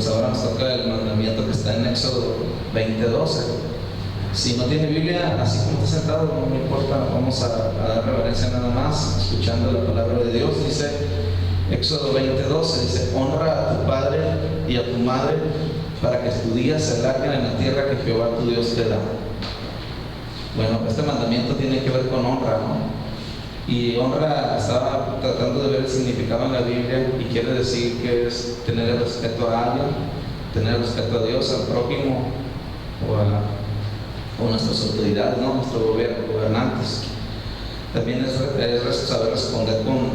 pues ahora nos toca el mandamiento que está en Éxodo 20:12. Si no tiene Biblia, así como está sentado, no me importa, vamos a dar reverencia nada más, escuchando la palabra de Dios. Dice Éxodo 20:12, dice: honra a tu padre y a tu madre, para que tus días se alarguen en la tierra que Jehová tu Dios te da. Bueno, este mandamiento tiene que ver con honra, ¿no? Y honra, estaba tratando de ver el significado en la Biblia, y quiere decir que es tener el respeto a alguien, tener respeto a Dios, al prójimo o a nuestras autoridades, ¿no? Nuestros gobernantes. También es saber responder con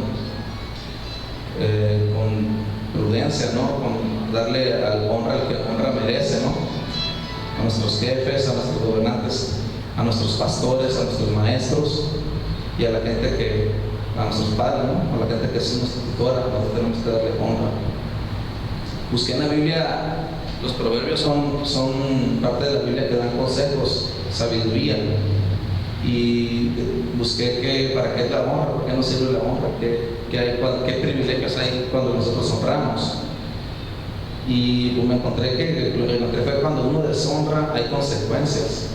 prudencia, ¿no? Con darle honra al que honra merece, ¿no? A nuestros jefes, a nuestros gobernantes, a nuestros pastores, a nuestros maestros y a la gente a nuestros padres, ¿no? A la gente que es nuestra tutora. Nosotros tenemos que darle honra. Busqué en la Biblia, los proverbios son parte de la Biblia que dan consejos, sabiduría. Y busqué para qué es la honra, por qué nos sirve la honra, qué privilegios hay cuando nosotros honramos. Y me encontré fue cuando uno deshonra, hay consecuencias.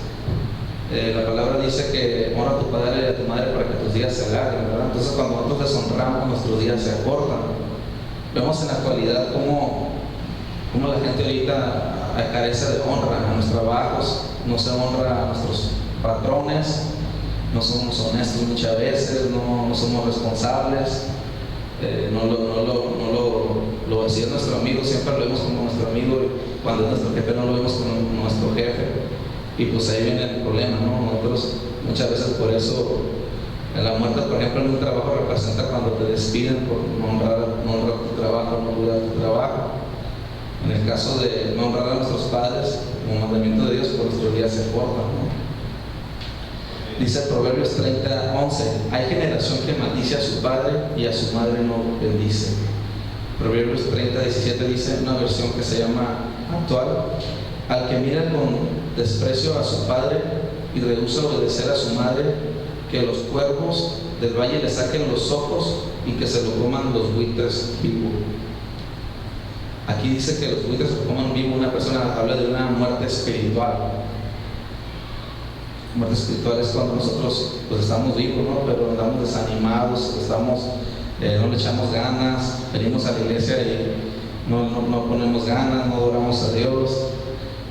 La palabra dice que honra a tu padre y a tu madre para que tus días se alarguen, ¿verdad? Entonces, cuando nosotros deshonramos, nuestros días se acortan. Vemos en la actualidad cómo la gente ahorita carece de honra en los trabajos, no se honra a nuestros patrones, no somos honestos muchas veces, no somos responsables, lo decía nuestro amigo, siempre lo vemos como nuestro amigo, y cuando es nuestro jefe no lo vemos como nuestro jefe. Y pues ahí viene el problema, ¿no? Nosotros muchas veces por eso, la muerte, por ejemplo, en un trabajo representa cuando te despiden por no honrar tu trabajo, no cuidar tu trabajo. En el caso de no honrar a nuestros padres, como mandamiento de Dios, por nuestros días se cortan, ¿no? Dice Proverbios 30:11: hay generación que maldice a su padre y a su madre no bendice. Proverbios 30:17 dice, una versión que se llama actual: al que mira con desprecio a su padre y rehúsa obedecer a su madre, que los cuervos del valle le saquen los ojos y que se lo coman los buitres vivo. Aquí dice que los buitres se lo coman vivo. Una persona habla de una muerte espiritual. Muerte espiritual es cuando nosotros pues estamos vivos, ¿no? Pero andamos desanimados, no le echamos ganas, venimos a la iglesia y no ponemos ganas, no adoramos a Dios.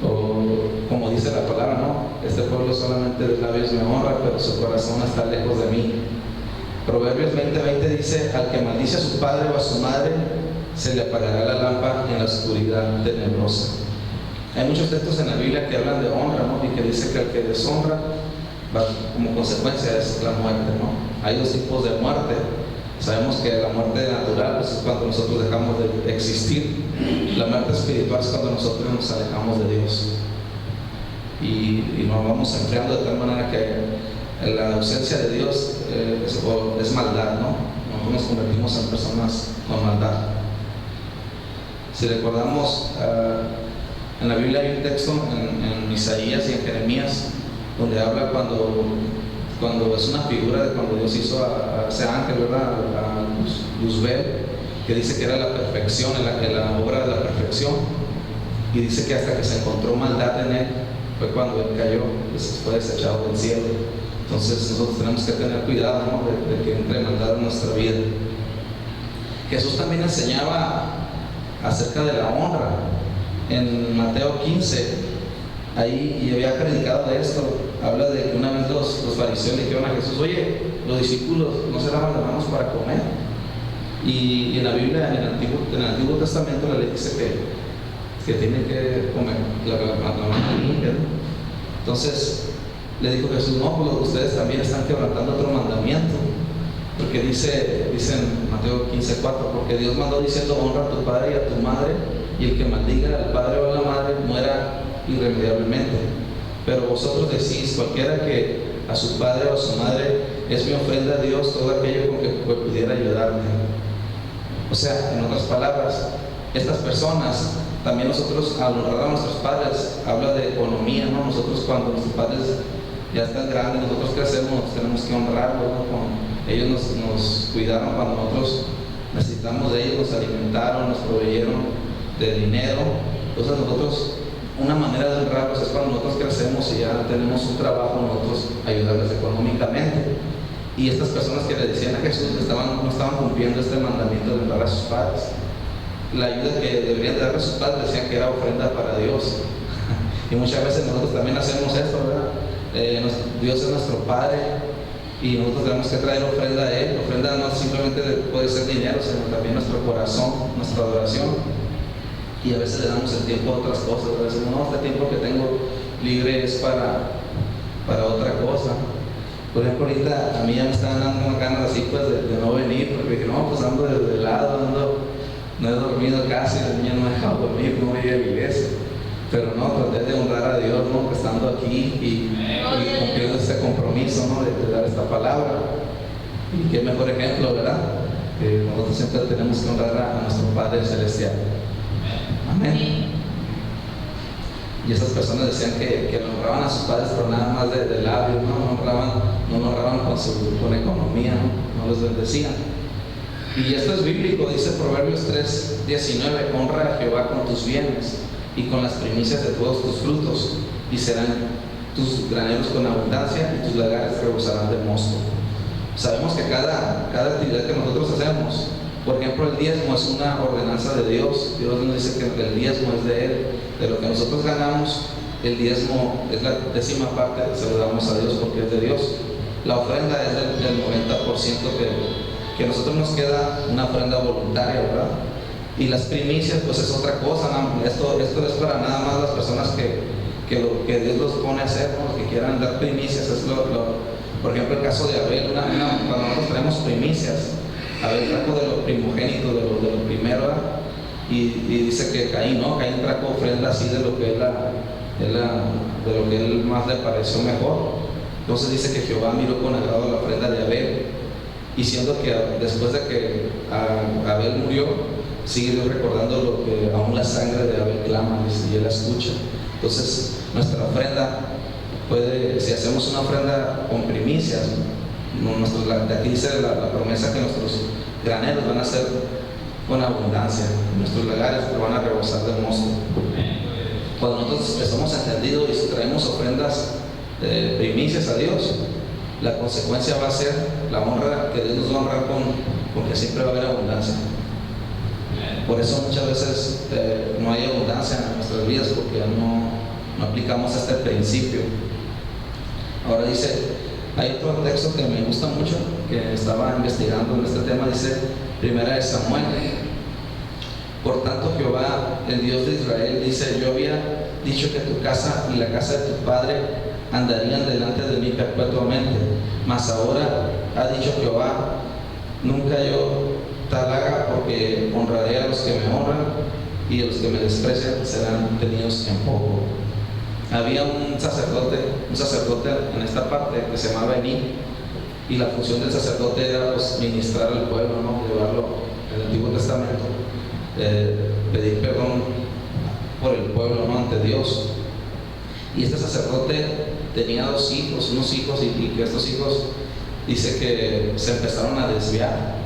O como dice la palabra, ¿no? Este pueblo solamente de labios me honra, pero su corazón está lejos de mí. Proverbios 20:20 dice: al que maldice a su padre o a su madre, se le apagará la lámpara en la oscuridad tenebrosa. Hay muchos textos en la Biblia que hablan de honra, ¿no? Y que dice que al que deshonra, como consecuencia es la muerte, ¿no? Hay dos tipos de muerte. Sabemos que la muerte natural pues, es cuando nosotros dejamos de existir. La muerte espiritual es cuando nosotros nos alejamos de Dios y nos vamos enfriando de tal manera que la ausencia de Dios es maldad, ¿no? Nosotros nos convertimos en personas con maldad. Si recordamos, en la Biblia hay un texto en Isaías y en Jeremías donde habla cuando es una figura de cuando Dios hizo a ese ángel, ¿verdad? A Luzbel, que dice que era la perfección, la obra de la perfección, y dice que hasta que se encontró maldad en él fue cuando él cayó, pues fue desechado del cielo. Entonces nosotros tenemos que tener cuidado, ¿no? de que entre maldad en nuestra vida. Jesús también enseñaba acerca de la honra en Mateo 15. Ahí, y había predicado de esto, habla de que una vez los fariseos le dijeron a Jesús: oye, los discípulos no se lavan las manos para comer. Y en la Biblia, en el Antiguo Testamento, la ley dice que tienen que comer la mano limpia, ¿no? Entonces le dijo Jesús: no, pues ustedes también están quebrantando otro mandamiento, porque dice en Mateo 15:4, porque Dios mandó diciendo: honra a tu padre y a tu madre, y el que maldiga al padre o a la madre muera irremediablemente. Pero vosotros decís: cualquiera que a su padre o a su madre es mi ofrenda a Dios, todo aquello con que pudiera ayudarme. O sea, en otras palabras, estas personas, también nosotros al honrar a nuestros padres, habla de economía, ¿no? Nosotros cuando nuestros padres ya están grandes, nosotros ¿qué hacemos? Tenemos que honrarlos, ¿no? Ellos nos cuidaron cuando nosotros necesitamos de ellos, nos alimentaron, nos proveyeron de dinero. Entonces nosotros, una manera de honrarlos es cuando nosotros crecemos y ya tenemos un trabajo, nosotros ayudarles económicamente. Y estas personas que le decían a Jesús no estaban cumpliendo este mandamiento de honrar a sus padres. La ayuda que deberían darle a sus padres decían que era ofrenda para Dios. Y muchas veces nosotros también hacemos esto, ¿verdad? Dios es nuestro Padre y nosotros tenemos que traer ofrenda a Él. Ofrenda no simplemente puede ser dinero, sino también nuestro corazón, nuestra adoración. Y a veces le damos el tiempo a otras cosas. A veces no, este tiempo que tengo libre es para otra cosa. Por ejemplo, ahorita a mí ya me están dando unas ganas así pues de no venir, porque dije, no, pues ando desde el lado, no he dormido casi, la niña no me ha dejado dormir, no voy a ir a la iglesia. Pero no, traté de honrar a Dios, ¿no? Que estando aquí y cumpliendo este compromiso, ¿no? De dar esta palabra. Y qué mejor ejemplo, ¿verdad? Que nosotros siempre tenemos que honrar a nuestro Padre Celestial. Amén. Y esas personas decían que lo honraban a sus padres, pero nada más de labios, no lo honraban con economía, no los bendecían. Y esto es bíblico, dice Proverbios 3:19, honra a Jehová con tus bienes y con las primicias de todos tus frutos, y serán tus graneros con abundancia y tus lagares rebosarán de mosto. Sabemos que cada actividad que nosotros hacemos, por ejemplo, el diezmo es una ordenanza de Dios. Dios nos dice que el diezmo es de Él. De lo que nosotros ganamos, el diezmo es la 10ª parte, se lo damos a Dios porque es de Dios. La ofrenda es del 90% que a nosotros nos queda una ofrenda voluntaria, ¿verdad? Y las primicias, pues es otra cosa, ¿no? Esto es para nada más las personas que Dios los pone a hacer, ¿no? Los que quieran dar primicias. Por ejemplo, el caso de Abel, cuando nosotros tenemos primicias, Abel trajo de lo primogénito, de lo primero, ¿verdad? Y dice que Caín trajo ofrenda así de lo que él más le pareció mejor. Entonces dice que Jehová miró con agrado la ofrenda de Abel, y siendo que después de que Abel murió, sigue Dios recordando lo que aún la sangre de Abel clama y Él la escucha. Entonces nuestra ofrenda si hacemos una ofrenda con primicias, de aquí dice la promesa que nuestros graneros van a ser con abundancia, nuestros lagares lo van a rebosar de mosto. Cuando nosotros estamos entendidos y traemos ofrendas primicias a Dios, la consecuencia va a ser la honra, que Dios nos va a honrar con que siempre va a haber abundancia. Por eso muchas veces no hay abundancia en nuestras vidas, porque no aplicamos este principio. Ahora dice, hay otro texto que me gusta mucho, que estaba investigando en este tema, dice 1 Samuel. Por tanto, Jehová, el Dios de Israel, dice, yo había dicho que tu casa y la casa de tu padre andarían delante de mí perpetuamente, mas ahora ha dicho Jehová, nunca yo tal haga, porque honraré a los que me honran, y a los que me desprecian serán tenidos en poco. Había un sacerdote en esta parte que se llamaba Elí, y la función del sacerdote era pues ministrar al pueblo, ¿no? Llevarlo en el Antiguo Testamento, pedir perdón por el pueblo, ¿no? Ante Dios. Y este sacerdote tenía unos hijos, y que estos hijos dice que se empezaron a desviar.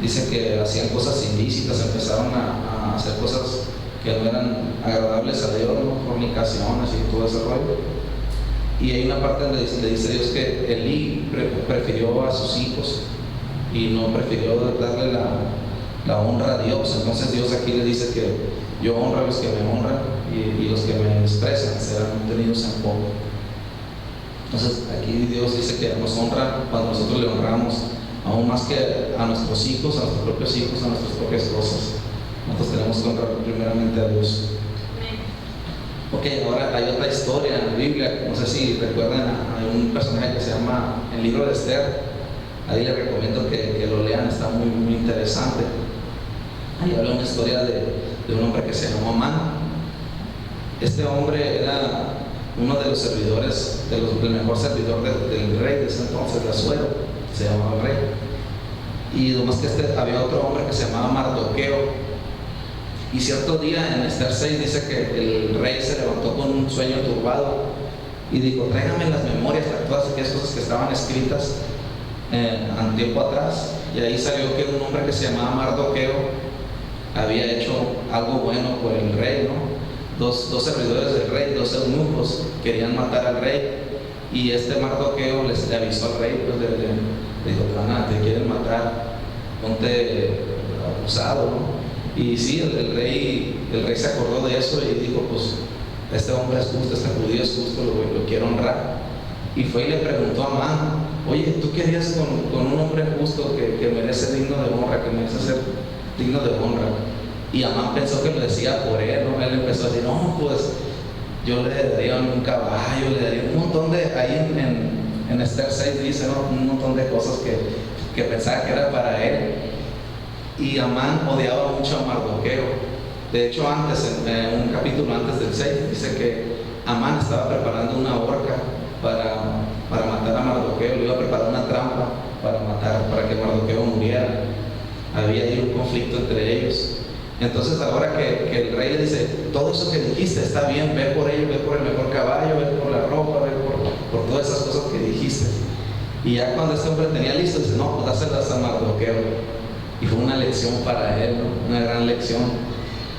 Dice que hacían cosas ilícitas, empezaron a hacer cosas que no eran agradables a Dios, ¿no? Fornicaciones y todo ese rollo. Y hay una parte donde le dice Dios que Elí prefirió a sus hijos y no prefirió darle la honra a Dios. Entonces Dios aquí le dice que yo honro a los que me honran, y los que me desprecian serán tenidos en poco. Entonces aquí Dios dice que nos honra cuando nosotros le honramos, aún más que a nuestros hijos, a nuestros propios hijos, a nuestras propias cosas. Nosotros tenemos que honrar primeramente a Dios. Ok, ahora hay otra historia en la Biblia, no sé si recuerdan, hay un personaje que se llama el libro de Esther. Ahí les recomiendo que lo lean, está muy, muy interesante. Ahí habla una historia de un hombre que se llamó Amán. Este hombre era uno de los servidores, el mejor servidor del rey de ese entonces, de Asuero, se llamaba el rey. Y además que había otro hombre que se llamaba Mardoqueo. Y cierto día en Esther 6 dice que el rey se levantó con un sueño turbado y dijo, tráigame las memorias de todas aquellas cosas que estaban escritas tiempo atrás. Y ahí salió que un hombre que se llamaba Mardoqueo había hecho algo bueno por el rey, ¿no? Dos servidores del rey, dos eunucos, querían matar al rey. Y Mardoqueo le avisó al rey, pues le dijo: te quieren matar, ponte abusado, ¿no? Y sí, el rey se acordó de eso y dijo: pues este hombre es justo, este judío es justo, lo quiero honrar. Y fue y le preguntó a Amán: oye, ¿tú qué harías con un hombre justo que merece digno de honra, que merece ser digno de honra? Y Amán pensó que lo decía por él, ¿no? Él empezó a decir: no, pues yo le daría un caballo, le daría un montón de, ahí en Esther 6 dice, ¿no? Un montón de cosas que pensaba que era para él. Y Amán odiaba mucho a Mardoqueo. De hecho, antes, en un capítulo antes del 6, dice que Amán estaba preparando una horca para matar a Mardoqueo. Le iba a preparar una trampa para que Mardoqueo muriera. Había ahí un conflicto entre ellos. Entonces ahora que el rey le dice: todo eso que dijiste está bien, ve por ello, ve por el mejor caballo, ve por la ropa, ve por todas esas cosas que dijiste. Y ya cuando este hombre tenía listo, dice: no, pues dáselas a Mardoqueo. Y fue una lección para él, ¿no? Una gran lección.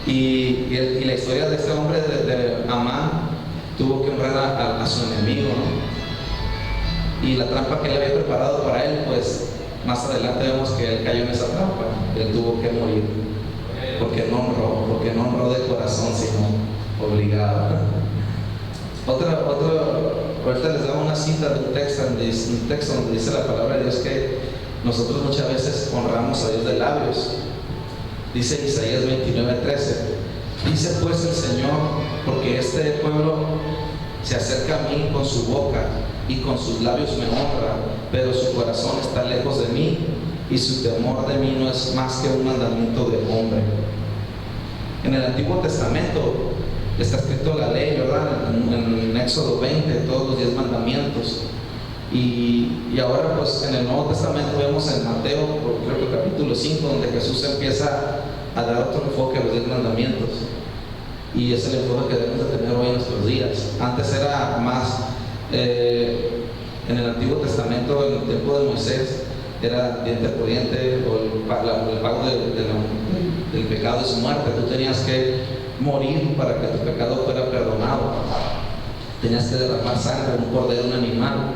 Y la historia de este hombre, de Amán, tuvo que honrar a su enemigo, ¿no? Y la trampa que él había preparado para él, pues más adelante vemos que él cayó en esa trampa. Él tuvo que morir porque no honró de corazón, sino obligado. Ahorita les daba una cita de un texto donde dice la palabra de Dios que nosotros muchas veces honramos a Dios de labios. Dice Isaías 29:13: dice pues el Señor: porque este pueblo se acerca a mí con su boca y con sus labios me honra, pero su corazón está lejos de mí y su temor de mí no es más que un mandamiento de hombre. En el Antiguo Testamento está escrito la ley, ¿verdad? En Éxodo 20, todos los 10 mandamientos. Y ahora pues en el Nuevo Testamento vemos en Mateo, creo que el capítulo 5, donde Jesús empieza a dar otro enfoque a los 10 mandamientos. Y es el enfoque que debemos de tener hoy en nuestros días. Antes era más, en el Antiguo Testamento, en el tiempo de Moisés, era diente por diente, o el pago del pecado es muerte. Tú tenías que morir para que tu pecado fuera perdonado. Tenías que derramar sangre, un cordero, un animal.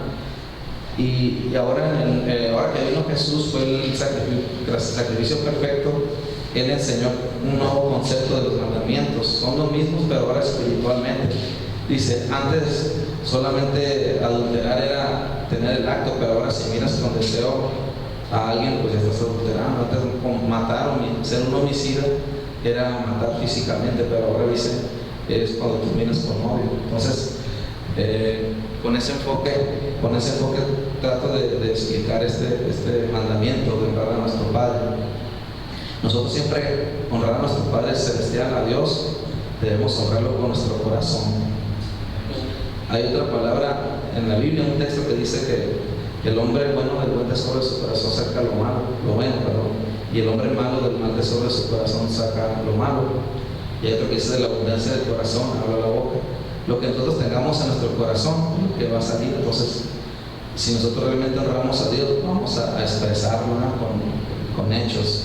Y ahora que vino Jesús, fue el sacrificio perfecto. Él enseñó un nuevo concepto de los mandamientos. Son los mismos, pero ahora espiritualmente. Dice: antes solamente adulterar era tener el acto, pero ahora si miras con deseo a alguien, pues ya estás adulterando. Antes matar o ser un homicida era matar físicamente, pero ahora dice es cuando tú miras con odio. Entonces con ese enfoque trato de explicar este mandamiento de honrar a nuestro Padre. Nosotros siempre honrar a nuestro Padre Celestial, a Dios, debemos honrarlo con nuestro corazón. Hay otra palabra en la Biblia, un texto que dice que el hombre bueno del buen tesoro de su corazón saca lo bueno, y el hombre malo del mal tesoro de su corazón saca lo malo. Y hay otro que dice: de la abundancia del corazón habla la boca. Lo que nosotros tengamos en nuestro corazón, lo que va a salir. Entonces, si nosotros realmente honramos a Dios, vamos a expresarlo, ¿no? con hechos.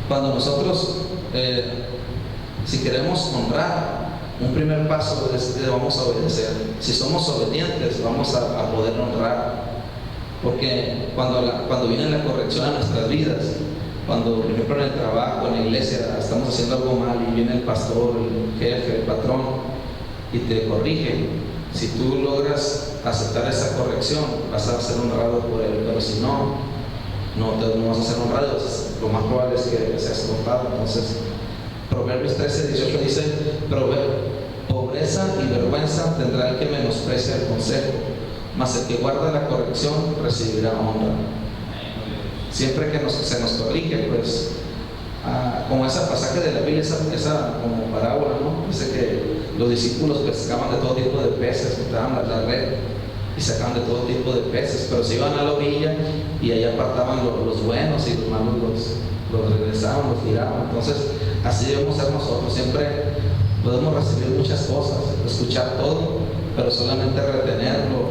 Cuando nosotros, si queremos honrar, un primer paso es que vamos a obedecer. Si somos obedientes, vamos a poder honrar. Porque cuando viene la corrección a nuestras vidas, cuando por ejemplo en el trabajo, en la iglesia, estamos haciendo algo mal y viene el pastor, el jefe, el patrón y te corrige, si tú logras aceptar esa corrección, vas a ser honrado por él. Pero si no vas a ser honrado, lo más probable es que seas honrado. Entonces Proverbios 13:18 dice: pobreza y vergüenza tendrá el que menosprecia el consejo, mas el que guarda la corrección recibirá honra. Siempre que se nos corrige, pues como ese pasaje de la Biblia, esa como parábola, ¿no? Dice que los discípulos pescaban de todo tipo de peces, metían la red y sacaban de todo tipo de peces, pero se iban a la orilla y allá apartaban los buenos y los malos los regresaban, los tiraban. Entonces así debemos ser nosotros. Siempre podemos recibir muchas cosas, escuchar todo, pero solamente retener lo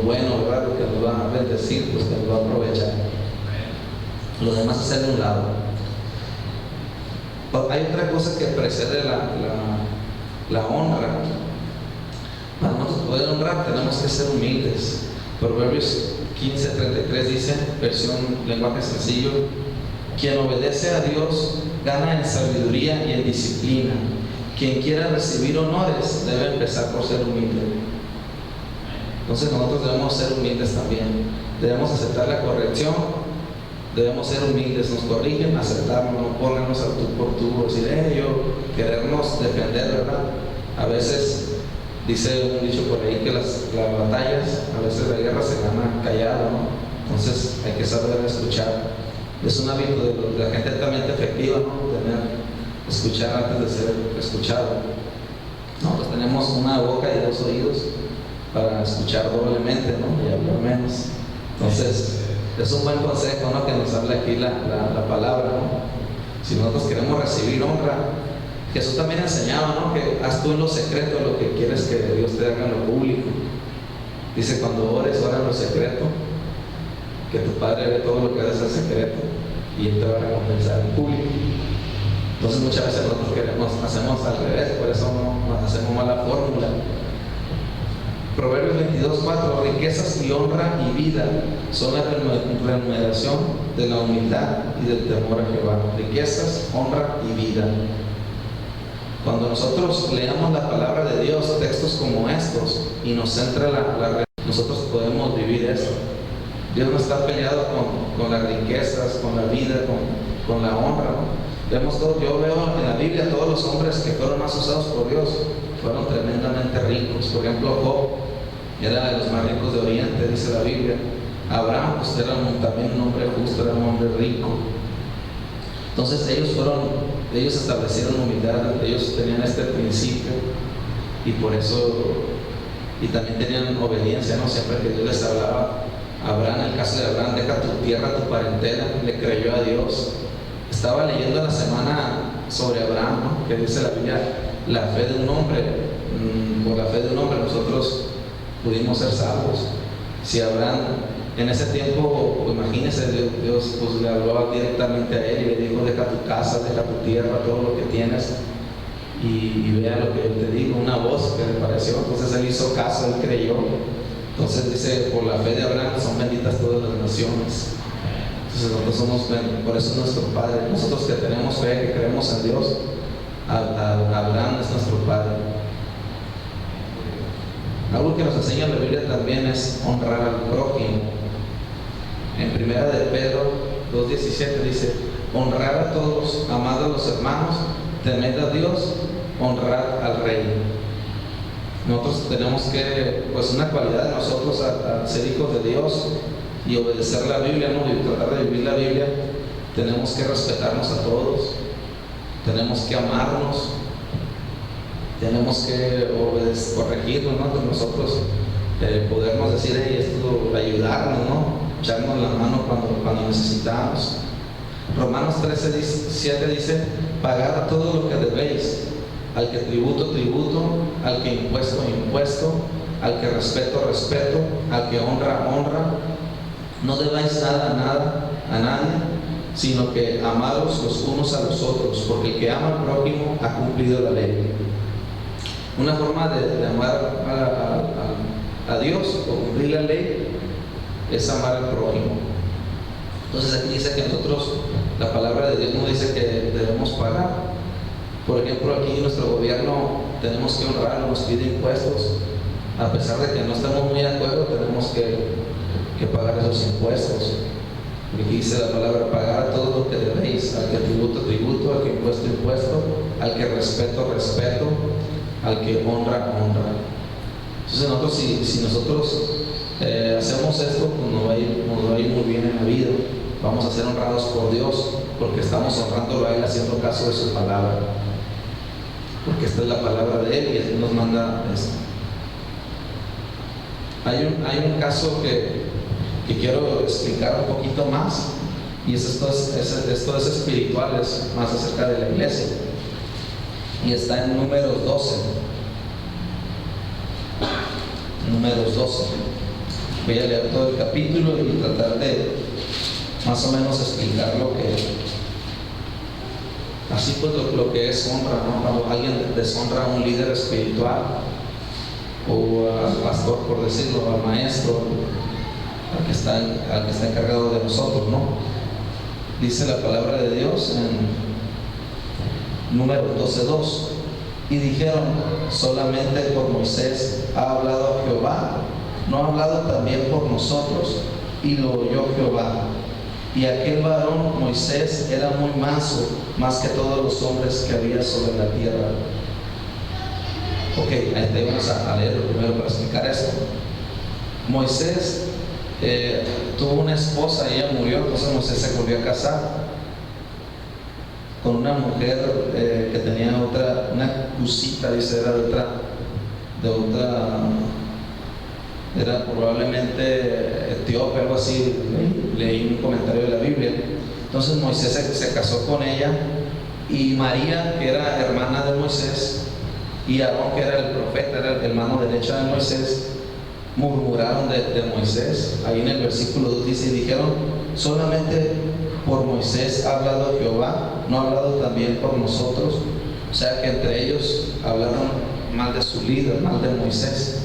bueno, ¿verdad? Lo que nos va a bendecir, pues que nos va a aprovechar. lo demás hacer de un lado. Hay otra cosa que precede la honra. Para nosotros poder honrar tenemos que ser humildes. Proverbios 15:33 dice, versión lenguaje sencillo: quien obedece a Dios gana en sabiduría y en disciplina. Quien quiera recibir honores debe empezar por ser humilde. Entonces nosotros debemos ser humildes también. Debemos aceptar la corrección. Debemos ser humildes. Nos corrigen, aceptarlo, no ponernos al tú por tú, decir, yo querernos defender, ¿verdad? A veces dice un dicho por ahí que las batallas, a veces la guerra se gana callado, ¿no? Entonces hay que saber escuchar. Es un hábito de la gente altamente efectiva, ¿no? Escuchar antes de ser escuchado. Nosotros tenemos una boca y 2 oídos para escuchar doblemente, ¿no? Y hablar menos. Entonces, es un buen consejo, ¿no? Que nos habla aquí la palabra, ¿no? Si nosotros queremos recibir honra, Jesús también enseñaba, ¿no? Que haz tú en lo secreto lo que quieres que Dios te haga en lo público. Dice, cuando ores, ora en lo secreto, que tu Padre ve todo lo que haces en secreto y Él te va a recompensar en público. Entonces muchas veces nosotros hacemos al revés, por eso no hacemos mala fórmula. Proverbios 22:4: riquezas y honra y vida son la remuneración de la humildad y del temor a Jehová. Riquezas, honra y vida. Cuando nosotros leamos la palabra de Dios, textos como estos, y nos centra nosotros podemos vivir eso. Dios no está peleado con las riquezas, con la vida, con la honra. Vemos todo. Yo veo en la Biblia todos los hombres que fueron más usados por Dios fueron tremendamente ricos. Por ejemplo, Job era de los más ricos de Oriente, dice la Biblia. Abraham, pues era también un hombre justo, era un hombre rico. Entonces ellos establecieron humildad, ellos tenían este principio y por eso, y también tenían obediencia, ¿no? Siempre que Dios les hablaba. Abraham, en el caso de Abraham, deja tu tierra, tu parentela, le creyó a Dios. Estaba leyendo la semana sobre Abraham, ¿no? Que dice la Biblia, la fe de un hombre, por la fe de un hombre nosotros pudimos ser salvos. Si Abraham en ese tiempo, imagínense, Dios pues, le habló directamente a él y le dijo, deja tu casa, deja tu tierra, todo lo que tienes y vea lo que yo te digo, una voz que le pareció. Entonces él hizo caso, él creyó. Entonces dice, por la fe de Abraham son benditas todas las naciones. Entonces nosotros somos, por eso es nuestro Padre. Nosotros que tenemos fe, que creemos en Dios, Abraham es nuestro Padre. Algo que nos enseña la Biblia también es honrar al prójimo. En 1 de Pedro 2:17 dice, honrar a todos, amad a los hermanos, temed a Dios, honrad al rey. Nosotros tenemos que, pues una cualidad de nosotros al ser hijos de Dios y obedecer la Biblia, ¿no? Y tratar de vivir la Biblia, tenemos que respetarnos a todos, tenemos que amarnos, tenemos que corregirnos, ¿no? Entre nosotros, podernos decir, esto, ayudarnos, ¿no? Echarnos la mano cuando necesitamos. Romanos 13:7 dice, pagad a todo lo que debéis, al que tributo, al que impuesto, al que respeto, al que honra. No debáis nada a nadie, sino que amados los unos a los otros, porque el que ama al prójimo ha cumplido la ley. Una forma de amar a Dios o cumplir la ley es amar al prójimo. Entonces aquí dice que nosotros, la palabra de Dios nos dice que debemos pagar. Por ejemplo, aquí en nuestro gobierno tenemos que honrar, nos pide impuestos. A pesar de que no estamos muy de acuerdo, tenemos que pagar esos impuestos. Aquí dice la palabra, pagar a todo lo que debéis, al que tributo, al que impuesto, al que respeto, al que honra. Entonces nosotros, si nosotros hacemos esto, pues nos va a ir muy bien en la vida. Vamos a ser honrados por Dios, porque estamos honrándolo a Él, haciendo caso de su palabra. Porque esta es la palabra de Él y Él nos manda esto. Hay un caso que quiero explicar un poquito más, y esto es espiritual, es más acerca de la iglesia, y está en Números 12. Voy a leer todo el capítulo y tratar de más o menos explicar lo que, así pues lo que es honra, ¿no? Cuando alguien deshonra a un líder espiritual o al pastor, por decirlo, al maestro, al que está encargado de nosotros, ¿no? Dice la palabra de Dios en Números 12:2: y dijeron, solamente por Moisés ha hablado Jehová, ¿no ha hablado también por nosotros? Y lo oyó Jehová. Y aquel varón Moisés era muy manso, más que todos los hombres que había sobre la tierra. Ok, ahí vamos a leerlo primero para explicar esto. Moisés tuvo una esposa, ella murió, entonces Moisés se volvió a casar con una mujer que tenía una cusita, dice, era probablemente etíope, algo así, leí un comentario de la Biblia. Entonces Moisés se casó con ella, y María, que era hermana de Moisés, y Aarón, que era el profeta, era el mano derecha de Moisés, murmuraron de Moisés. Ahí en el versículo 2 dice, y dijeron, solamente por Moisés ha hablado Jehová, ¿no ha hablado también por nosotros? O sea que entre ellos hablaron mal de su líder, mal de Moisés.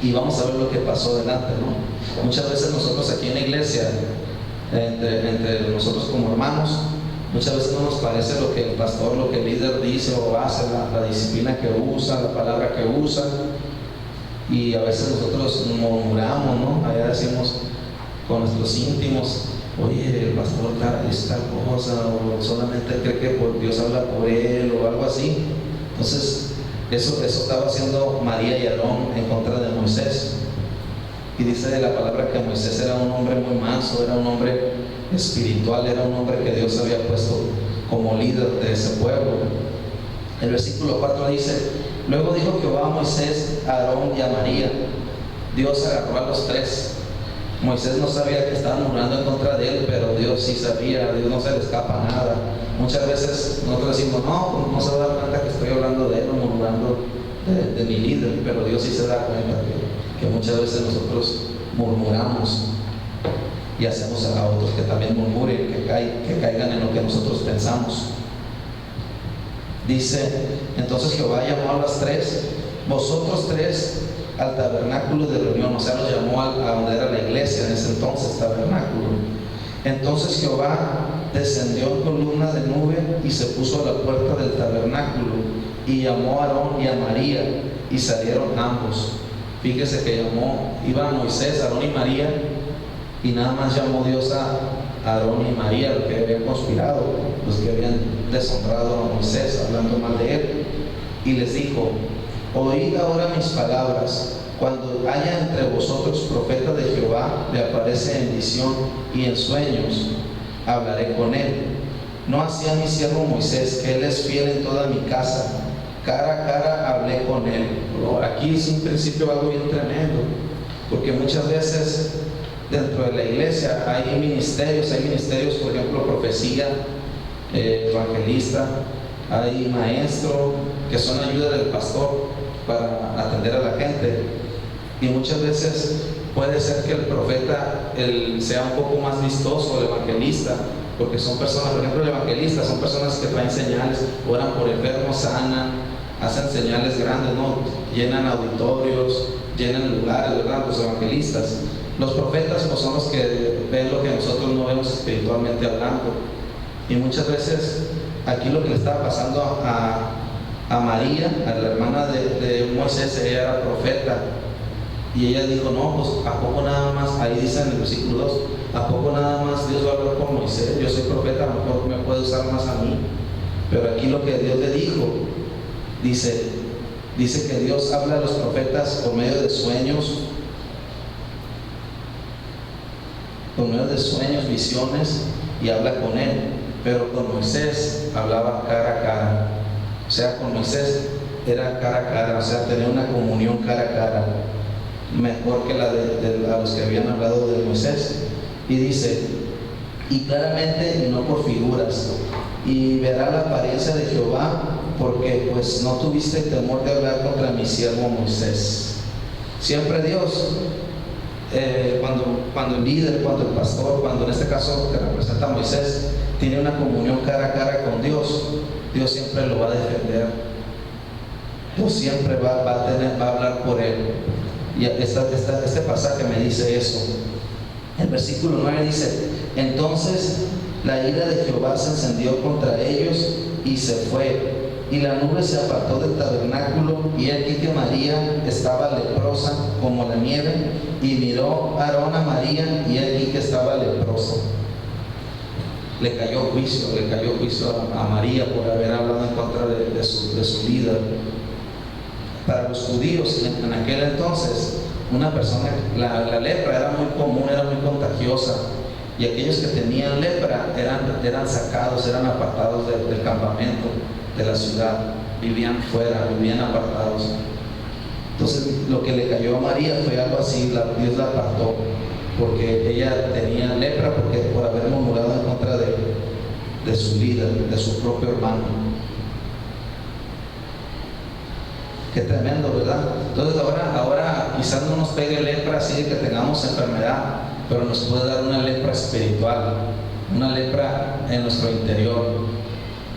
Y vamos a ver lo que pasó adelante, ¿no? Muchas veces nosotros aquí en la iglesia, entre nosotros como hermanos, muchas veces no nos parece lo que el pastor, lo que el líder dice o hace, la disciplina que usa, la palabra que usa, y a veces nosotros murmuramos, ¿no? Allá decimos con nuestros íntimos, oye, el pastor dice tal cosa, o solamente cree que Dios habla por él, o algo así. Entonces eso estaba haciendo María y Aarón en contra de Moisés. Y dice de la palabra que Moisés era un hombre muy manso, era un hombre espiritual, era un hombre que Dios había puesto como líder de ese pueblo. El versículo 4 dice, luego dijo Jehová a Moisés, a Aarón y a María. Dios agarró a los tres. Moisés no sabía que estaban murmurando en contra de él, pero Dios sí sabía. A Dios no se le escapa nada. Muchas veces nosotros decimos, no se va a dar cuenta que estoy hablando de él o murmurando de mi líder, pero Dios sí se da cuenta que muchas veces nosotros murmuramos y hacemos a otros que también murmuren, que caigan en lo que nosotros pensamos. Dice, entonces Jehová llamó a las tres, vosotros tres al tabernáculo de reunión, o sea, los llamó a donde era la iglesia en ese entonces, tabernáculo. Entonces Jehová descendió en columna de nube y se puso a la puerta del tabernáculo y llamó a Aarón y a María, y salieron ambos. Fíjese que iban Moisés, Aarón y María, y nada más llamó Dios a Aarón y María, los que habían conspirado, los que habían deshonrado a Moisés, hablando mal de él, y les dijo, oíd ahora mis palabras. Cuando haya entre vosotros profeta de Jehová, le aparece en visión y en sueños, hablaré con él. No así a mi siervo Moisés, que él es fiel en toda mi casa. Cara a cara hablé con él. Aquí es un principio algo bien tremendo, porque muchas veces dentro de la iglesia hay ministerios, por ejemplo, profecía, evangelista, hay maestro, que son ayuda del pastor para atender a la gente. Y muchas veces puede ser que el profeta sea un poco más vistoso, el evangelista, porque son personas, por ejemplo, el evangelista son personas que traen señales, oran por enfermos, sanan, hacen señales grandes, ¿no? Llenan auditorios, llenan lugares, ¿verdad? Los evangelistas. Los profetas pues son los que ven lo que nosotros no vemos espiritualmente hablando. Y muchas veces aquí lo que le estaba pasando a María, a la hermana de Moisés, ella era profeta, y ella dijo, no, pues ¿a poco nada más? Ahí dice en el versículo 2, ¿a poco nada más Dios va a hablar por Moisés? Yo soy profeta, a lo mejor me puede usar más a mí. Pero aquí lo que Dios le dijo, dice que Dios habla a los profetas por medio de sueños, visiones, y habla con él. Pero con Moisés hablaba cara a cara. O sea, con Moisés era cara a cara, o sea, tenía una comunión cara a cara, mejor que la de los que habían hablado de Moisés. Y dice, y claramente, y no por figuras, y verá la apariencia de Jehová, porque pues no tuviste temor de hablar contra mi siervo Moisés. Siempre Dios cuando el líder, cuando el pastor, cuando en este caso que representa a Moisés, tiene una comunión cara a cara con Dios, Dios siempre lo va a defender. Dios siempre va a hablar por él. Y este pasaje me dice eso. El versículo 9 dice: entonces la ira de Jehová se encendió contra ellos y se fue, y la nube se apartó del tabernáculo, y aquí que María estaba leprosa como la nieve, y miró Aarón a María, y aquí que estaba leprosa. Le cayó juicio a María por haber hablado en contra de su líder. Para los judíos en aquel entonces, una persona, la lepra era muy común, era muy contagiosa, y aquellos que tenían lepra eran sacados, eran apartados del campamento, de la ciudad, vivían fuera, vivían apartados. Entonces lo que le cayó a María fue algo así, Dios la apartó, porque ella tenía lepra, por haber murmurado en contra de su líder, de su propio hermano. Qué tremendo, ¿verdad? Entonces ahora quizás no nos pegue lepra así de que tengamos enfermedad, pero nos puede dar una lepra espiritual, una lepra en nuestro interior.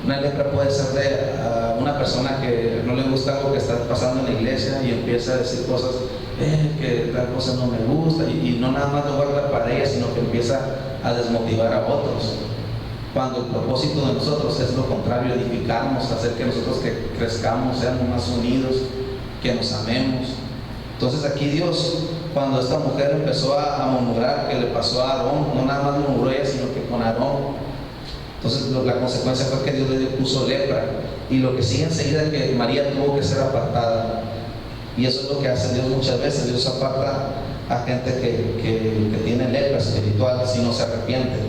Una lepra puede ser de una persona que no le gusta algo que está pasando en la iglesia y empieza a decir cosas, que tal cosa no me gusta, y no nada más lo guarda para ella, sino que empieza a desmotivar a otros. Cuando el propósito de nosotros es lo contrario, edificarnos, hacer que nosotros que crezcamos, seamos más unidos, que nos amemos. Entonces aquí Dios, cuando esta mujer empezó a murmurar que le pasó a Aarón, no nada más murmuró ella, sino que con Aarón, entonces la consecuencia fue que Dios le puso lepra, y lo que sigue enseguida es que María tuvo que ser apartada. Y eso es lo que hace Dios muchas veces. Dios aparta a gente que tiene lepra espiritual si no se arrepiente.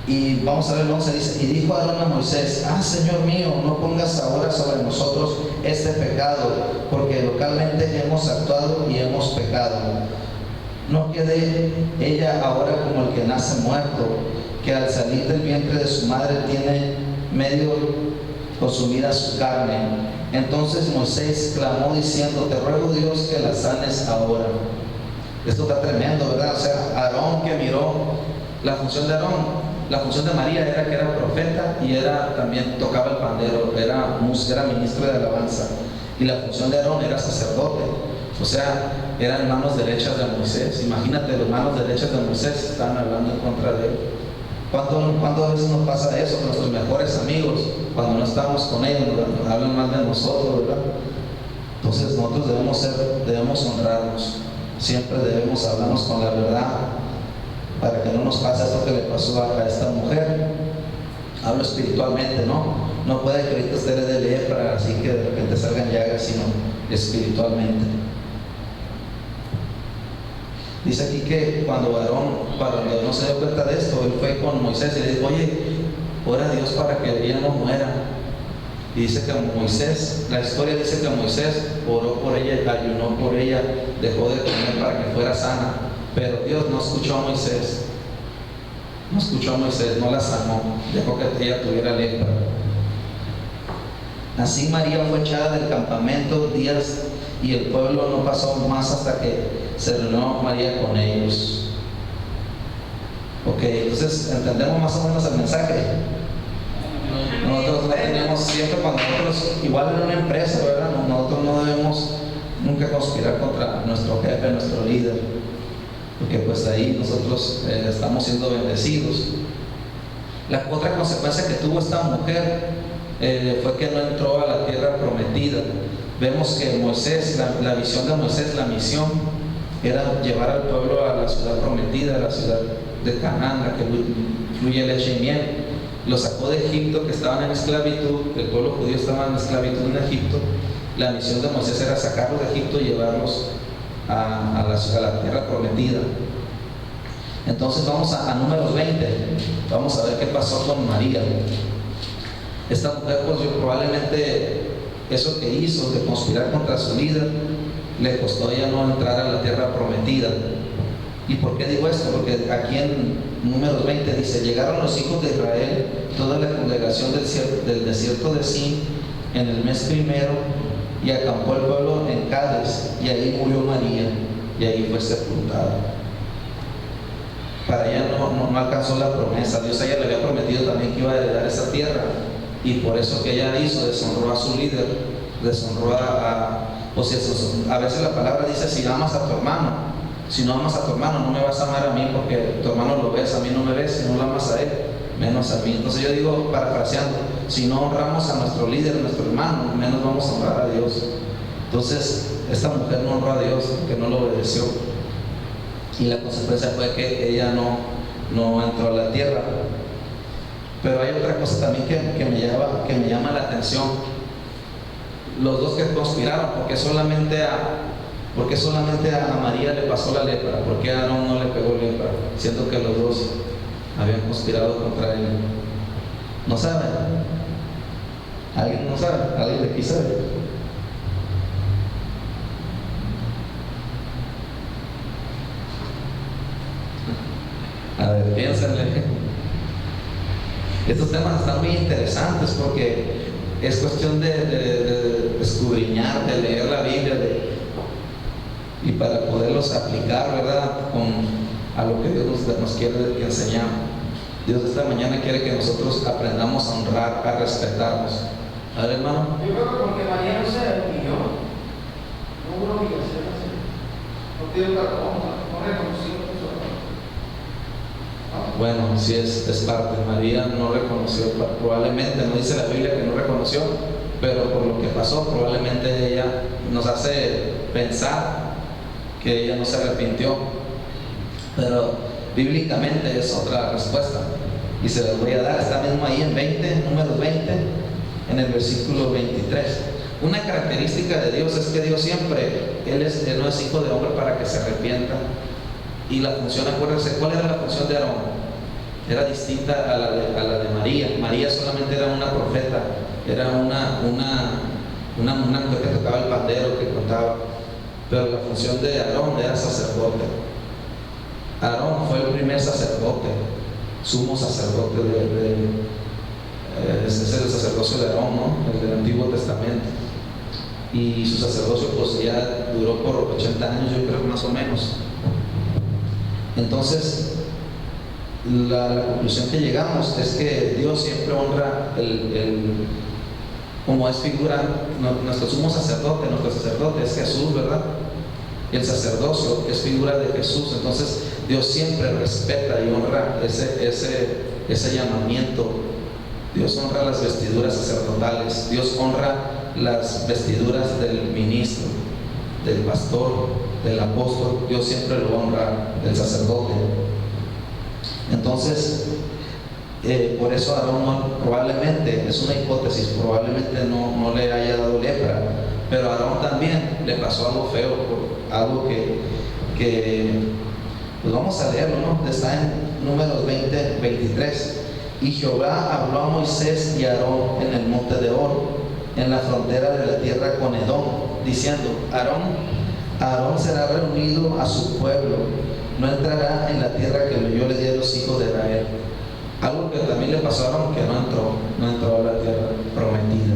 Y vamos a ver el 11, dice: y dijo Aarón a Moisés: Señor mío, no pongas ahora sobre nosotros este pecado, porque localmente hemos actuado y hemos pecado. No quede ella ahora como el que nace muerto, que al salir del vientre de su madre tiene medio consumida su carne. Entonces Moisés clamó diciendo: te ruego, Dios, que la sanes ahora. Esto está tremendo, ¿verdad? O sea, Aarón, que miró la función de Aarón. La función de María era que era profeta y también tocaba el pandero, era ministro de alabanza. Y la función de Aarón era sacerdote, o sea, eran manos derechas de Moisés. Imagínate, las manos derechas de Moisés estaban hablando en contra de él. ¿Cuántas veces nos pasa eso con nuestros mejores amigos? Cuando no estamos con ellos, nos hablan mal de nosotros, ¿verdad? Entonces nosotros debemos honrarnos, siempre debemos hablarnos con la verdad, para que no nos pase esto que le pasó a esta mujer. Hablo espiritualmente, ¿no? No puede que ahorita usted le dé lepra, así que de repente salgan llagas, sino espiritualmente. Dice aquí que cuando Aarón se dio cuenta de esto, él fue con Moisés y le dijo: oye, ora a Dios para que ella no muera. Y dice que Moisés, la historia dice que Moisés oró por ella, ayunó por ella, dejó de comer para que fuera sana. Pero Dios no escuchó a Moisés, no la sanó, dejó que ella tuviera lepra. Así María fue echada del campamento días, y el pueblo no pasó más hasta que se reunió María con ellos. Ok, entonces entendemos más o menos el mensaje. Nosotros no tenemos, siempre cuando nosotros, igual en una empresa, ¿verdad? Nosotros no debemos nunca conspirar contra nuestro jefe, nuestro líder, porque pues ahí nosotros estamos siendo bendecidos. La otra consecuencia que tuvo esta mujer fue que no entró a la tierra prometida. Vemos que Moisés, la visión de Moisés, la misión era llevar al pueblo a la ciudad prometida, a la ciudad de Canaán, la que fluye leche y miel. Los sacó de Egipto, que estaban en esclavitud, el pueblo judío estaba en esclavitud en Egipto. La misión de Moisés era sacarlos de Egipto y llevarlos a la tierra prometida. Entonces vamos a Números 20, vamos a ver qué pasó con María. Esta mujer, pues probablemente eso que hizo de conspirar contra su líder le costó ya no entrar a la tierra prometida. ¿Y por qué digo esto? Porque aquí en Números 20 dice: llegaron los hijos de Israel, toda la congregación del desierto de Sin, en el mes primero, y acampó el pueblo en Cades, y ahí murió María. y ahí fue sepultada. Para ella no alcanzó la promesa. Dios a ella le había prometido también que iba a heredar esa tierra, y por eso que ella hizo, deshonró a su líder, deshonró o sea, a veces la palabra dice: si amas a tu hermano, si no amas a tu hermano, no me vas a amar a mí, porque tu hermano lo ves, a mí no me ves. Si no lo amas a él, menos a mí. Entonces yo digo, parafraseando, si no honramos a nuestro líder, nuestro hermano, menos vamos a honrar a Dios. Entonces esta mujer no honró a Dios porque no lo obedeció, y la consecuencia fue que ella no entró a la tierra. Pero hay otra cosa también que me llama la atención. Los dos que conspiraron, porque solamente a María le pasó la lepra, porque a Aarón no le pegó lepra, siendo que los dos habían conspirado contra él. ¿No saben? ¿Alguien no sabe? ¿Alguien de aquí sabe? A ver, piénsenle. Estos temas están muy interesantes porque es cuestión de escudriñar, de leer la Biblia, y para poderlos aplicar, ¿verdad?, a lo que Dios nos quiere enseñar. Dios esta mañana quiere que nosotros aprendamos a honrar, a respetarnos. A ver, hermano. Yo creo que porque María no se humilló, no hubo una humillación así. No pidió perdón, no reconoció que su hermano. Bueno, sí es parte. María no reconoció, probablemente, no dice la Biblia que no reconoció, pero por lo que pasó, probablemente ella nos hace pensar que ella no se arrepintió. Pero bíblicamente es otra respuesta, y se las voy a dar. Está mismo ahí en Números 20, en el versículo 23. Una característica de Dios es que Dios siempre, Él no es hijo de hombre para que se arrepienta. Y la función, acuérdense, ¿cuál era la función de Aarón? Era distinta a la de María. María solamente era una profeta, era una mujer que tocaba el pandero, que contaba. Pero la función de Aarón era sacerdote. Aarón fue el primer sacerdote, sumo sacerdote es el sacerdocio de Aarón, ¿no?, el del Antiguo Testamento. Y su sacerdocio pues ya duró por 80 años, yo creo, más o menos. Entonces, la conclusión que llegamos es que Dios siempre honra como es figura, nuestro sumo sacerdote, nuestro sacerdote es Jesús, ¿verdad? El sacerdocio es figura de Jesús. Entonces Dios siempre respeta y honra ese llamamiento. Dios honra las vestiduras sacerdotales, Dios honra las vestiduras del ministro, del pastor, del apóstol. Dios siempre lo honra, del sacerdote. Entonces, por eso Aarón probablemente, es una hipótesis, probablemente no le haya dado lepra, pero a Aarón también le pasó algo feo, algo que pues vamos a leerlo, ¿no? Está en Números 20, 23. Y Jehová habló a Moisés y a Aarón en el monte de Hor, en la frontera de la tierra con Edom, diciendo: Aarón será reunido a su pueblo, no entrará en la tierra que yo le di a los hijos de Israel. Algo que también le pasó a Aarón, que no entró a la tierra prometida.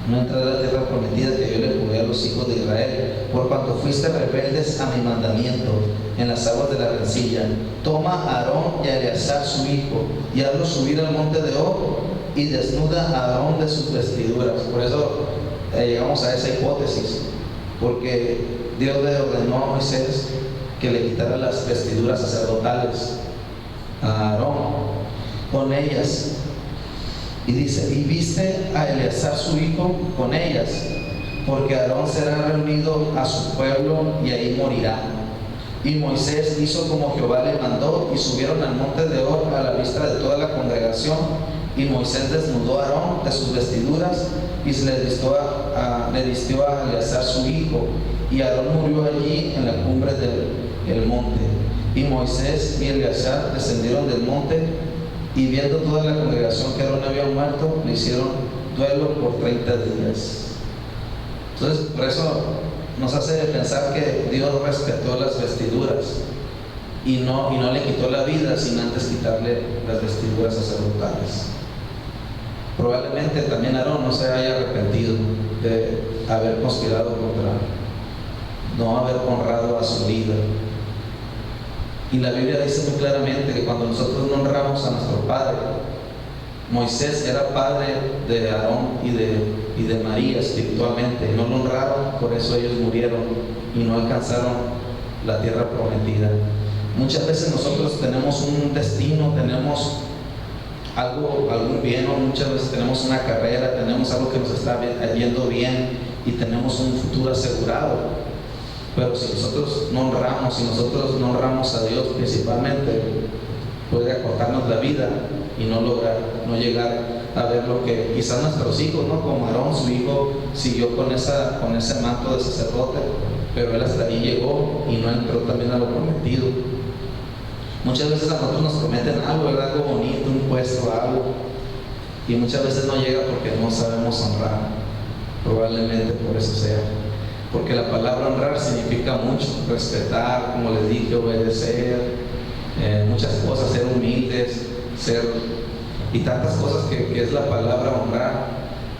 No entrará a la tierra prometida que yo le juré a los hijos de Israel, por cuanto fuiste rebeldes a mi mandamiento en las aguas de la rencilla. Toma a Aarón y a Eleazar su hijo, y hazlo subir al monte de Hor, y desnuda a Aarón de sus vestiduras. Por eso llegamos a esa hipótesis, porque Dios le ordenó a Moisés que le quitara las vestiduras sacerdotales a Aarón con ellas. Y dice: y viste a Eleazar su hijo con ellas, porque Aarón será reunido a su pueblo y ahí morirá. Y Moisés hizo como Jehová le mandó, y subieron al monte de Hor a la vista de toda la congregación. Y Moisés desnudó a Aarón de sus vestiduras, y se le vistió a Eleazar su hijo. Y Aarón murió allí en la cumbre del monte. Y Moisés y Eleazar descendieron del monte, y viendo toda la congregación que Aarón había muerto, le hicieron duelo por 30 días. Entonces, por eso nos hace pensar que Dios respetó las vestiduras y no le quitó la vida sin antes quitarle las vestiduras sacerdotales. Probablemente también Aarón no se haya arrepentido de haber conspirado contra, no haber honrado a su líder. Y la Biblia dice muy claramente que cuando nosotros no honramos a nuestro padre, Moisés era padre de Aarón y de María espiritualmente, no lo honraron, por eso ellos murieron y no alcanzaron la tierra prometida. Muchas veces nosotros tenemos un destino, tenemos algún bien, o muchas veces tenemos una carrera, tenemos algo que nos está yendo bien y tenemos un futuro asegurado. Pero si nosotros no honramos, si nosotros no honramos a Dios principalmente, puede acortarnos la vida y no lograr, no llegar a ver lo que quizás nuestros hijos, ¿no? Como Aarón, su hijo, siguió con ese manto de sacerdote, pero él hasta ahí llegó y no entró también a lo prometido. Muchas veces a nosotros nos prometen algo, ¿verdad? Algo bonito, un puesto, algo, y muchas veces no llega porque no sabemos honrar. Probablemente por eso sea. Porque la palabra honrar significa mucho: respetar, como les dije, obedecer, muchas cosas, ser humildes, y tantas cosas que es la palabra honrar.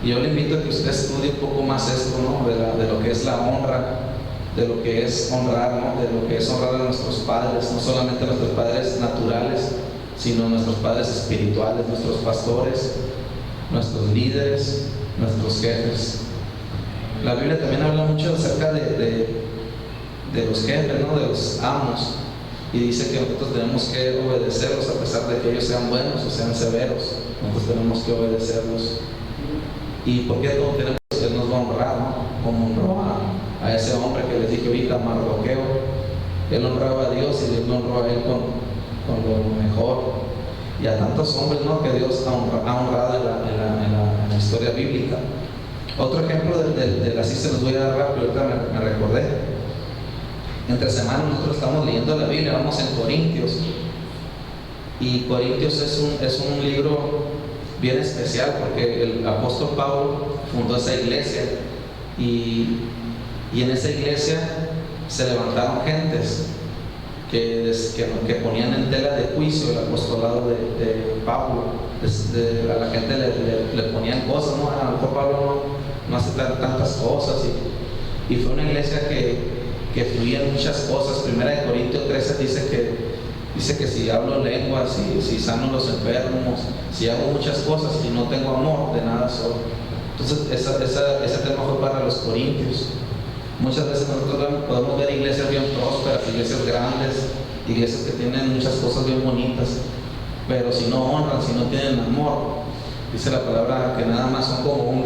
Y yo le invito a que usted estudie un poco más esto, ¿no? De lo que es la honra, de lo que es honrar, ¿no? De lo que es honrar a nuestros padres, no solamente a nuestros padres naturales, sino a nuestros padres espirituales, nuestros pastores, nuestros líderes, nuestros jefes. La Biblia también habla mucho acerca de los jefes, ¿no? De los amos, y dice que nosotros tenemos que obedecerlos a pesar de que ellos sean buenos o sean severos. Nosotros tenemos que obedecerlos. ¿Y por qué no tenemos que nos va a honrar, ¿no? Como honró a ese hombre que les dije ahorita, Mardoqueo. Él honraba a Dios y Dios lo honró a él con lo mejor. Y a tantos hombres, ¿no? Que Dios ha honrado en la historia bíblica. Otro ejemplo así se los voy a dar rápido, ahorita me recordé. Entre semana nosotros estamos leyendo la Biblia, vamos en Corintios. Y Corintios es un libro bien especial porque el apóstol Pablo fundó esa iglesia y en esa iglesia se levantaron gentes que ponían en tela de juicio el apostolado de Pablo. A la gente le ponían cosas, ¿no? A lo mejor Pablo no hace tantas cosas, y fue una iglesia que fluían muchas cosas. Primera de Corintios 13 dice que si hablo lenguas, si sano los enfermos, si hago muchas cosas y no tengo amor, de nada soy. Entonces ese tema fue para los corintios. Muchas veces nosotros podemos ver iglesias bien prósperas, iglesias grandes, iglesias que tienen muchas cosas bien bonitas, pero si no honran, si no tienen amor, dice la palabra que nada más son como un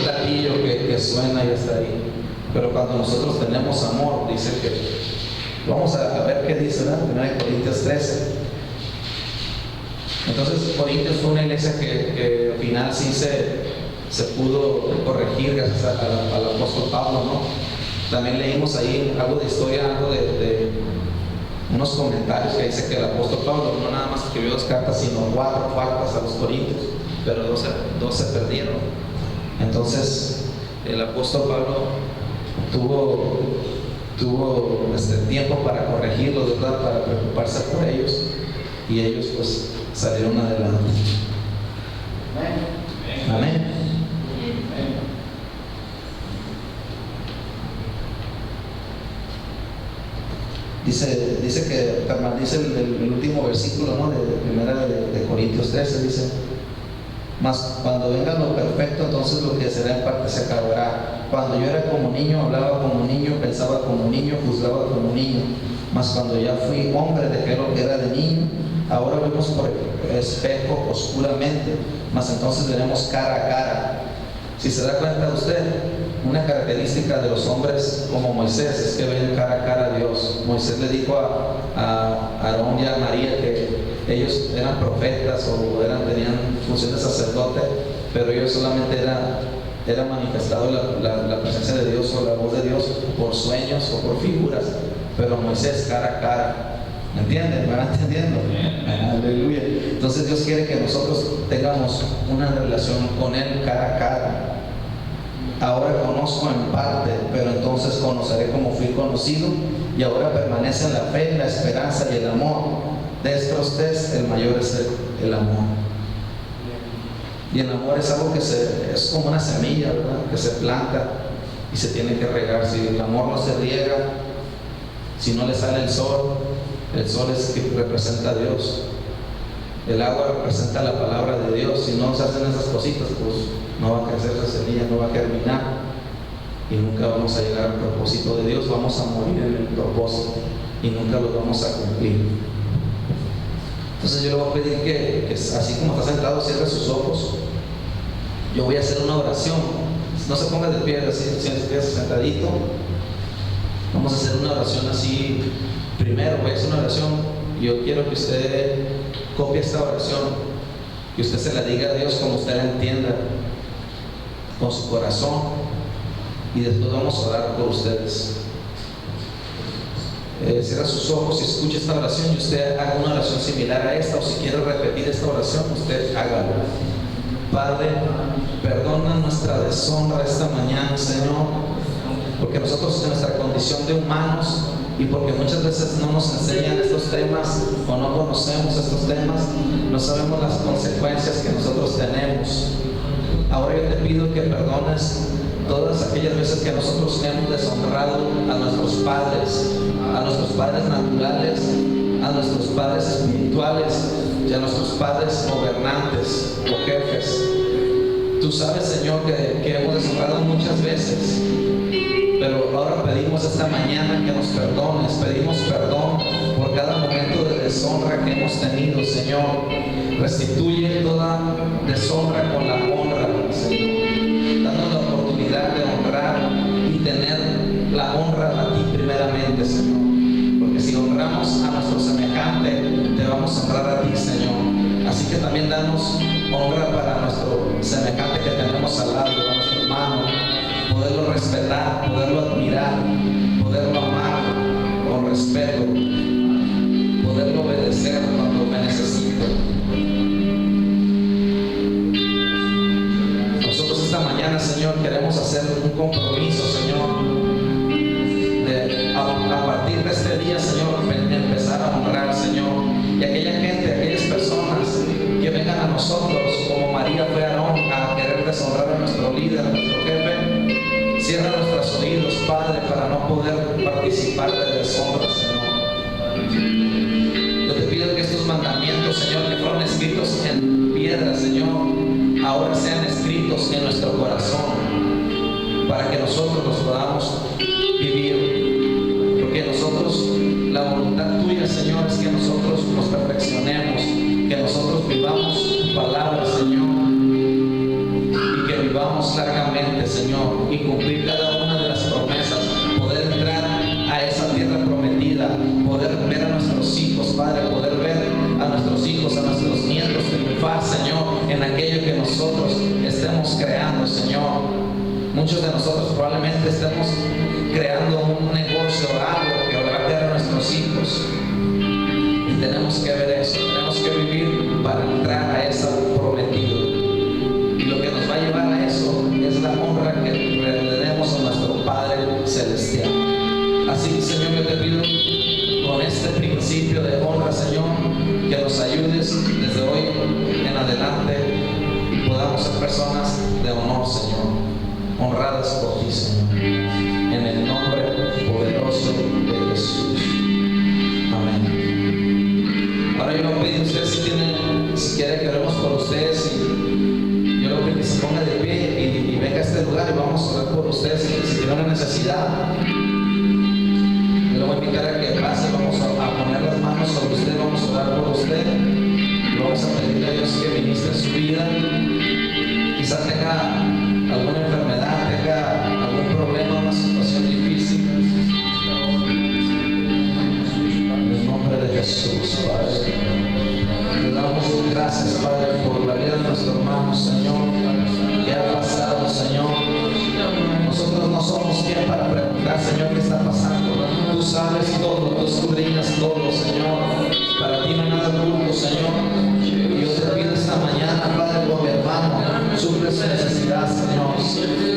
platillo que suena y está ahí. Pero cuando nosotros tenemos amor, dice que, vamos a ver qué dice, ¿verdad? 1 Corintios 13. Entonces Corintios fue una iglesia que al final sí se pudo corregir gracias al apóstol Pablo, ¿no? También leímos ahí algo de historia, algo de unos comentarios que dice que el apóstol Pablo no nada más escribió 2 cartas, sino 4 cartas a los corintios, pero 2 se perdieron. Entonces el apóstol Pablo tuvo tiempo para corregirlos, ¿verdad? Para preocuparse por ellos, y ellos pues salieron adelante. Amén. Dice que dice el último versículo, ¿no? de Corintios 13, dice: mas cuando venga lo perfecto, entonces lo que será en parte se acabará. Cuando yo era como niño, hablaba como niño, pensaba como niño, juzgaba como niño. Mas cuando ya fui hombre, dejé lo que era de niño. Ahora vemos por espejo oscuramente, mas entonces veremos cara a cara. Si se da cuenta usted, una característica de los hombres como Moisés es que ven cara a cara a Dios. Moisés le dijo a Aarón y a María que ellos eran profetas o tenían función de sacerdote, pero ellos solamente era manifestado la presencia de Dios o la voz de Dios por sueños o por figuras, pero Moisés cara a cara. ¿Me entienden? ¿Van entendiendo? Aleluya. Entonces Dios quiere que nosotros tengamos una relación con Él cara a cara. Ahora conozco en parte, pero entonces conoceré como fui conocido, y ahora permanece en la fe, la esperanza y el amor. De estos tres, el mayor es el amor. Y el amor es algo es como una semilla, ¿verdad? Que se planta y se tiene que regar. Si el amor no se riega, si no le sale el sol es que representa a Dios. El agua representa la palabra de Dios. Si no se hacen esas cositas, pues no va a crecer esa semilla, no va a germinar y nunca vamos a llegar al propósito de Dios. Vamos a morir en el propósito y nunca lo vamos a cumplir. Entonces yo le voy a pedir que así como está sentado, cierre sus ojos. Yo voy a hacer una oración. No se ponga de pie, así sentadito. Vamos a hacer una oración así. Primero voy a hacer una oración. Yo quiero que usted copie esta oración, que usted se la diga a Dios como usted la entienda, con su corazón, y después vamos a orar por ustedes. Cierra sus ojos y escuche esta oración y usted haga una oración similar a esta, o si quiere repetir esta oración, usted hágalo. Padre, perdona nuestra deshonra esta mañana, Señor, porque nosotros en nuestra condición de humanos y porque muchas veces no nos enseñan estos temas o no conocemos estos temas, no sabemos las consecuencias que nosotros tenemos. Ahora yo te pido que perdones todas aquellas veces que nosotros hemos deshonrado a nuestros padres naturales, a nuestros padres espirituales y a nuestros padres gobernantes o jefes. Tú sabes, Señor, que hemos deshonrado muchas veces, pero ahora pedimos esta mañana que nos perdones. Pedimos perdón por cada momento de deshonra que hemos tenido, Señor. Restituye toda deshonra con la honra, Señor, dándonos la oportunidad de honrar y tener la honra a ti primeramente, Señor, porque si honramos a nuestro semejante, te vamos a honrar a ti, Señor. Así que también danos honra para nuestro semejante que tenemos al lado, a nuestro hermano, poderlo respetar, poderlo admirar, poderlo amar con respeto, poderlo obedecer cuando me necesito. Nosotros esta mañana, Señor, queremos hacer un compromiso, Señor, de a partir de este día, Señor, empezar a honrar, Señor, y aquella gente, aquellas personas que vengan a nosotros, como María fue a Aarón, a querer deshonrar a nuestro líder, a nuestro jefe. Cierra nuestros oídos, Padre, para no poder participar de deshonra, Señor. Yo te pido que estos mandamientos, Señor, que fueron escritos en piedra, Señor, ahora sean escritos en nuestro corazón, para que nosotros los podamos vivir. Porque nosotros, la voluntad tuya, Señor, es que nosotros nos perfeccionemos, que nosotros vivamos tu palabra, Señor, y que vivamos largamente, Señor, y cumplir cada una de las promesas, poder entrar a esa tierra prometida, poder ver a nuestros hijos, Padre, poder ver a nuestros hijos, a nuestros nietos triunfar, Señor, en aquello que nosotros estemos creando, Señor. Muchos de nosotros probablemente estemos creando un negocio o algo que va a quedar a nuestros hijos. Y tenemos que ver eso, tenemos que vivir para entrar a esa prometido. Y lo que nos va a llevar a eso es la honra que le demos a nuestro Padre Celestial. Así, Señor, yo te pido con este principio de honra, Señor, que nos ayudes desde hoy en adelante y podamos ser personas de honor, Señor, honradas por ti, Señor, en el nombre poderoso de Jesús. Amén. Ahora yo le pido a ustedes si quiere que oremos por ustedes, y yo le pido que se ponga de pie y venga a este lugar y vamos a orar por ustedes si tienen una necesidad. Yo le voy a invitar a que pase, vamos a poner las manos sobre usted, vamos a orar por usted y vamos a pedirle a Dios que ministre su vida. Quizás tenga alguna enfermedad, tenga algún problema, una situación difícil. En el nombre de Jesús, Padre, te damos gracias, Padre, por la vida de nuestro hermano, Señor, que ha pasado, Señor. Nosotros no somos quien para preguntar, Señor, qué está pasando. Tú sabes todo, tú escudriñas todo, Señor. Para ti no hay nada oculto, Señor. Y yo te pido esta mañana, Padre, por mi hermano, suple su necesidad, Señor.